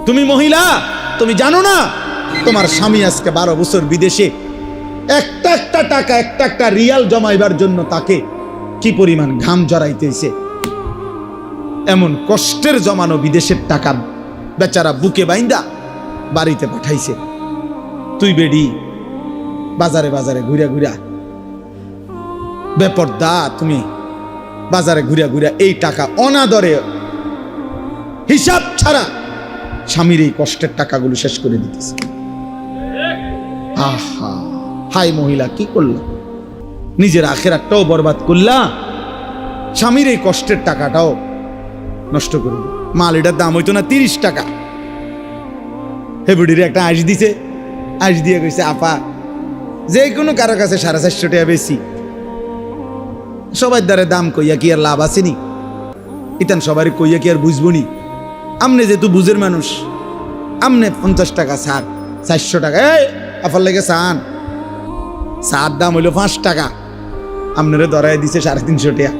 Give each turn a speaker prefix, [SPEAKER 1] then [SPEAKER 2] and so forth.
[SPEAKER 1] তুমি মহিলা, তুমি জানো না তোমার স্বামী আজকে 12 বছর বিদেশে, একটা একটা টাকা, একটা একটা রিয়াল জমাইবার জন্য তাকে কি পরিমাণ ঘাম জড়াইতেছে। এমন কষ্টের জমানো বিদেশের টাকা বেচারা বুকে বাইন্দা বাড়িতে পাঠাইছে। তুই বেডি বাজারে বাজারে ঘুরা ঘুরা বেপরদা, তুমি বাজারে ঘুরা ঘুরা এই টাকা অনাদরে হিসাব ছাড়া স্বামীর এই কষ্টের টাকাগুলো শেষ করে দিতেছে। আহা, হাই মহিলা, কি করলা? নিজের আখেরাতটাও বরবাদ করলা, স্বামীর এই কষ্টের টাকাটাও নষ্ট করে দিল। মাল এটার দাম হইতো না 30 টাকা। হেবুডির একটা আইস দিছে, আইস দিয়ে কইছে আপা যে কোনো কারো কাছে 450 টাকা বেশি। সবার দ্বারা দাম কইয়া কি আর লাভ আসেনি? ইতান সবারই কইয়া কি আর বুঝবো নি? আমনে যেহেতু বুঝের মানুষ, আমনে 50 টাকা ছাড়, 400 টাকা এই আফার লেগে চার দাম হইলো 5 টাকা, আপনারে ধরাই দিছে 350 টাকা।